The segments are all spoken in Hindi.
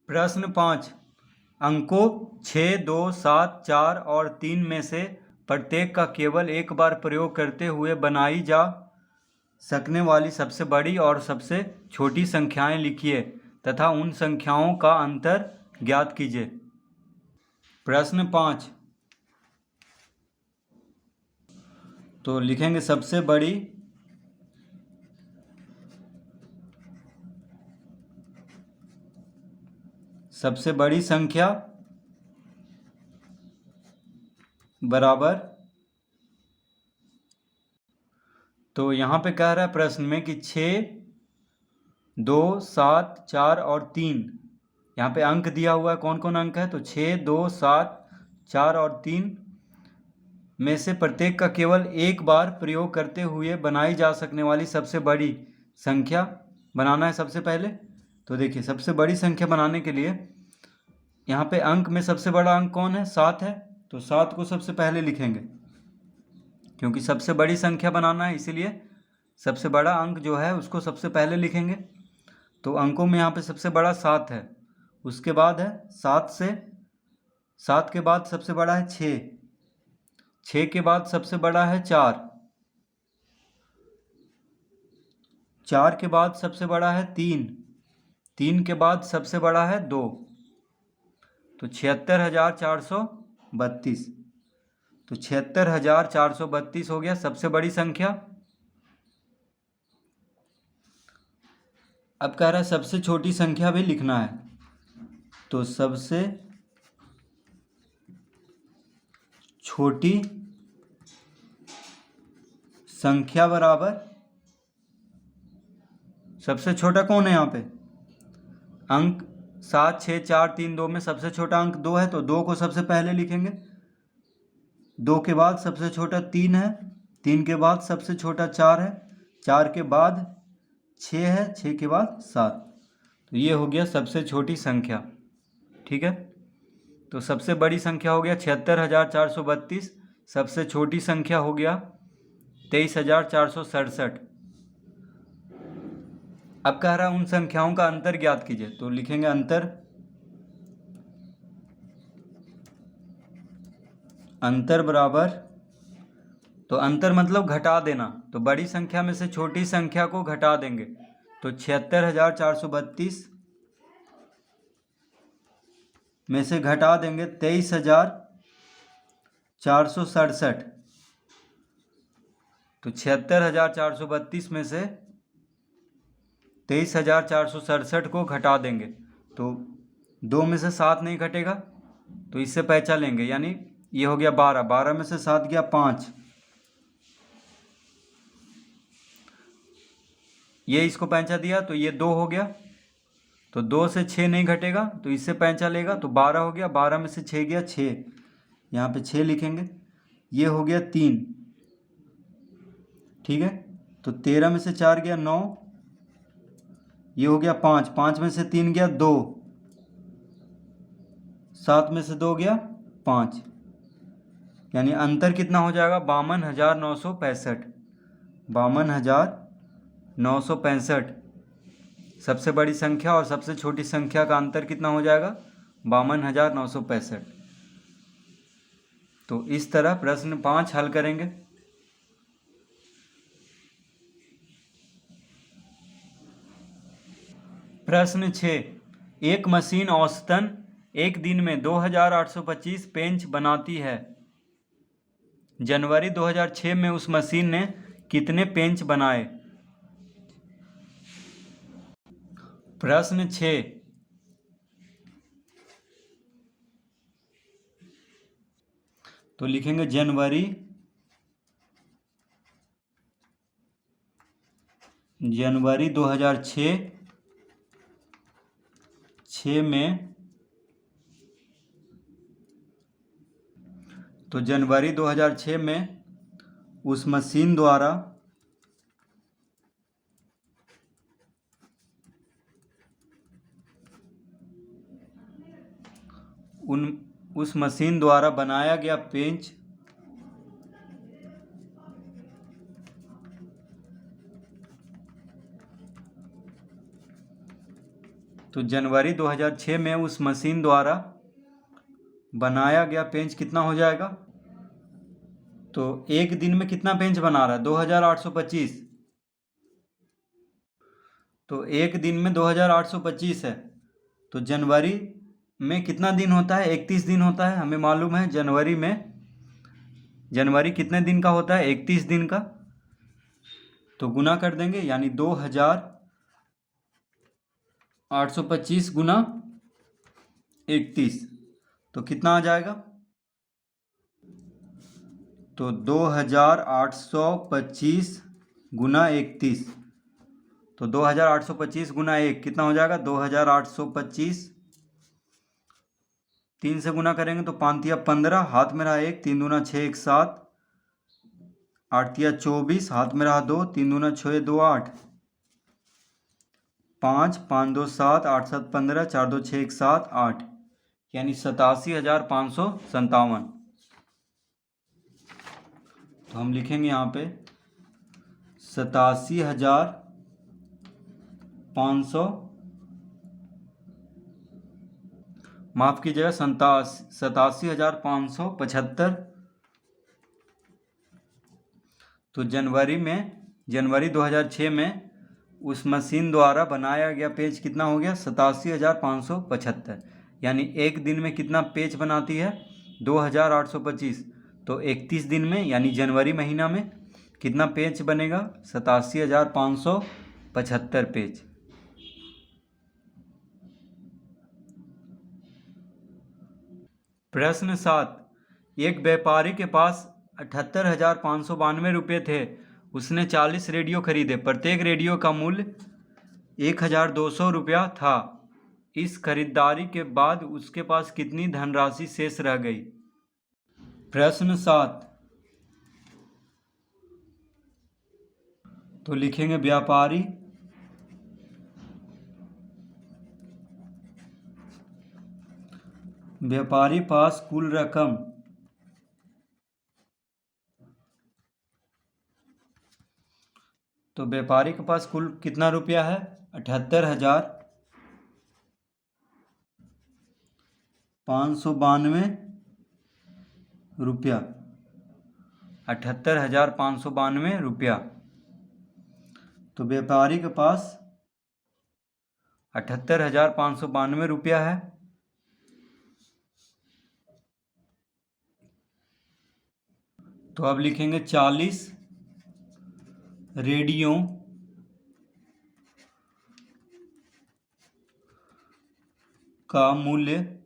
प्रश्न 5। अंकों 6, 2, 7, 4 और 3 में से प्रत्येक का केवल एक बार प्रयोग करते हुए बनाई जा सकने वाली सबसे बड़ी और सबसे छोटी संख्याएं लिखिए तथा उन संख्याओं का अंतर ज्ञात कीजिए। प्रश्न 5। तो लिखेंगे सबसे बड़ी संख्या बराबर। तो यहाँ पे कह रहा है प्रश्न में कि 6, 2, 7, 4 और 3, यहाँ पे अंक दिया हुआ है। कौन कौन अंक है? तो 6, 2, 7, 4 और 3 में से प्रत्येक का केवल एक बार प्रयोग करते हुए बनाई जा सकने वाली सबसे बड़ी संख्या बनाना है सबसे पहले। तो देखिए, सबसे बड़ी संख्या बनाने के लिए यहाँ पे अंक में सबसे बड़ा अंक कौन है? 7 है। तो 7 को सबसे पहले लिखेंगे, क्योंकि सबसे बड़ी संख्या बनाना है, इसीलिए सबसे बड़ा अंक जो है उसको सबसे पहले लिखेंगे। तो अंकों में यहाँ पे सबसे बड़ा 7 है। उसके बाद है 7 के बाद सबसे बड़ा है 6, 6 के बाद सबसे बड़ा है 4, 4 के बाद सबसे बड़ा है 3, 3 के बाद सबसे बड़ा है 2। तो 76,432। तो 76,432 हो गया सबसे बड़ी संख्या। अब कह रहा है सबसे छोटी संख्या भी लिखना है। तो सबसे छोटी संख्या बराबर, सबसे छोटा कौन है यहाँ पे? अंक 7, 6, 4, 3, 2 में सबसे छोटा अंक 2 है, तो 2 को सबसे पहले लिखेंगे। 2 के बाद सबसे छोटा 3 है, 3 के बाद सबसे छोटा 4 है, 4 के बाद 6 है, 6 के बाद 7। तो ये हो गया सबसे छोटी संख्या। ठीक है, तो सबसे बड़ी संख्या हो गया 76,432, सबसे छोटी संख्या हो गया 23,467। अब कह रहा है उन संख्याओं का अंतर ज्ञात कीजिए। तो लिखेंगे अंतर बराबर। तो अंतर मतलब घटा देना, तो बड़ी संख्या में से छोटी संख्या को घटा देंगे। तो 76,432 में से घटा देंगे 23,467। तो 76,432 में से 23,467 को घटा देंगे। तो 2 में से 7 नहीं घटेगा, तो इससे पैंचा लेंगे, यानी ये हो गया 12, 12 में से 7 गया 5, ये इसको पैंचा दिया तो ये 2 हो गया। तो 2 से 6 नहीं घटेगा, तो इससे पैंचा लेगा, तो 12 हो गया, 12 में से 6 गया 6, यहाँ पे 6 लिखेंगे। ये हो गया 3। ठीक है, तो 13 में से 4 गया 9, ये हो गया 5, 5 में से 3 गया 2, 7 में से 2 गया 5, यानी अंतर कितना हो जाएगा? 52,965। 52,965 सबसे बड़ी संख्या और सबसे छोटी संख्या का अंतर कितना हो जाएगा? 52,965। तो इस तरह प्रश्न 5 हल करेंगे। प्रश्न 6। एक मशीन औसतन एक दिन में 2,825 पेंच बनाती है। जनवरी 2006 में उस मशीन ने कितने पेंच बनाए? प्रश्न 6। तो लिखेंगे जनवरी 2006 में, तो जनवरी 2006 में उस मशीन द्वारा उस मशीन द्वारा बनाया गया पेंच तो जनवरी 2006 में उस मशीन द्वारा बनाया गया पेज कितना हो जाएगा? तो एक दिन में कितना पेज बना रहा है? 2825। तो एक दिन में 2825 है। तो जनवरी में कितना दिन होता है? 31 दिन होता है। हमें मालूम है जनवरी कितने दिन का होता है? 31 दिन का। तो गुना कर देंगे, यानी 2825 गुना 31, तो कितना आ जाएगा? तो 2825 गुना 31, तो 2825 गुना 1 कितना हो जाएगा? 2825। 3 से गुना करेंगे तो 5 तिया 15, हाथ में रहा 1, 3 दूना 6, 1 7, 8 तिया 24, हाथ में रहा 2, 3 दूना 6, 2 8, 5 5 2 7, 8 7 15, 4 2 6, 1 7 8, यानी 87,557। तो हम लिखेंगे यहाँ पे 87,500, माफ कीजिएगा 87,575। तो जनवरी 2006 में उस मशीन द्वारा बनाया गया पेज कितना हो गया? 87,575। यानी एक दिन में कितना पेज बनाती है? 2825। तो 31 दिन में यानी जनवरी महीना में कितना पेज बनेगा? 87,575 पेज। प्रश्न 7, एक व्यापारी के पास 78,592 रुपये थे। उसने 40 रेडियो खरीदे। प्रत्येक रेडियो का मूल्य 1,200 रुपया था। इस खरीदारी के बाद उसके पास कितनी धनराशि शेष रह गई? प्रश्न 7, तो लिखेंगे व्यापारी पास कुल रकम तो व्यापारी के पास कुल कितना रुपया है? 78,592 रुपया। 78,592 रुपया। तो व्यापारी के पास 78,592 रुपया है। तो अब लिखेंगे 40 रेडियो का मूल्य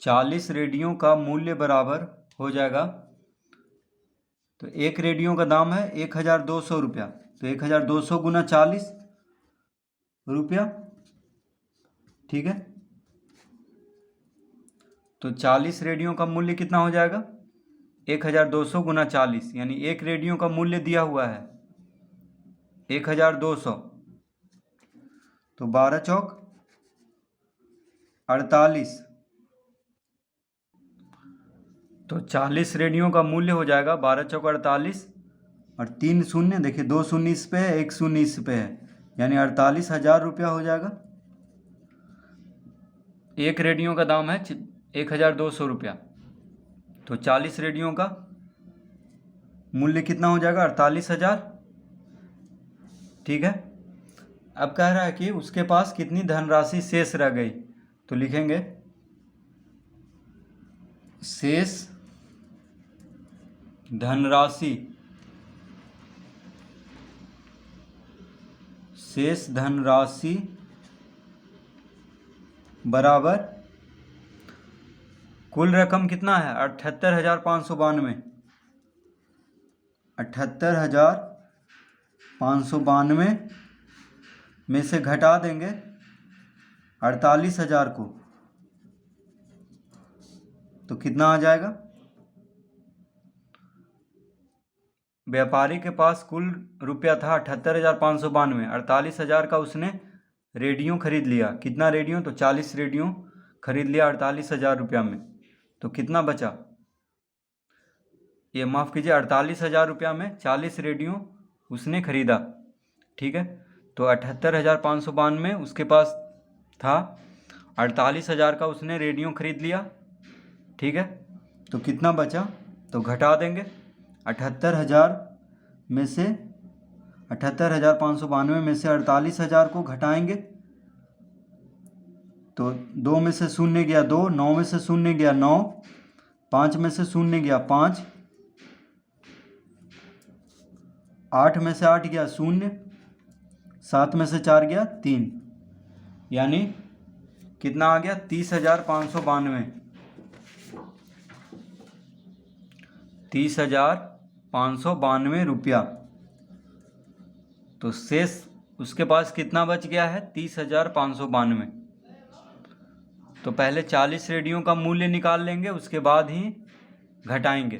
40 रेडियो का मूल्य बराबर हो जाएगा। तो एक रेडियो का दाम है 1,200 रुपया। तो 1,200 गुना 40 रुपया, ठीक है। तो 40 रेडियो का मूल्य कितना हो जाएगा? 1,200 गुना 40, यानी एक रेडियो का मूल्य दिया हुआ है 1,200। तो 12 चौक 48। तो 40 रेडियो का मूल्य हो जाएगा 12 चौक 48, और 3 शून्य, देखिए 2 शून्य इस पे है, 1 शून्य इस पे है, यानी 48,000 रुपया हो जाएगा। एक रेडियो का दाम है 1,200 रुपया। तो 40 रेडियो का मूल्य कितना हो जाएगा? 48,000, ठीक है। अब कह रहा है कि उसके पास कितनी धनराशि शेष रह गई। तो लिखेंगे शेष धनराशि बराबर कुल रकम कितना है? 78,592। 78,592 में से घटा देंगे 48,000 को, तो कितना आ जाएगा? व्यापारी के पास कुल रुपया था 78,592। 48,000 का उसने रेडियो खरीद लिया। कितना रेडियो? तो 40 रेडियो खरीद लिया 48,000 रुपया में। तो कितना बचा? ये माफ़ कीजिए, 48,000 रुपया में 40 रेडियो उसने खरीदा। ठीक है। तो 78,592 उसके पास था, 48,000 का उसने रेडियो खरीद लिया, ठीक है। तो कितना बचा, तो घटा देंगे 78,000 में से 78,592 में से 48,000 को घटाएंगे तो 2 में से शून्य गया 2, 9 में से शून्य गया 9, 5 में से शून्य गया 5, 8 में से 8 गया 0, 7 में से 4 गया 3, यानी कितना आ गया 30,592, 30,592 रुपया। तो शेष उसके पास कितना बच गया है 30,592। तो पहले 40 रेडियो का मूल्य निकाल लेंगे, उसके बाद ही घटाएंगे।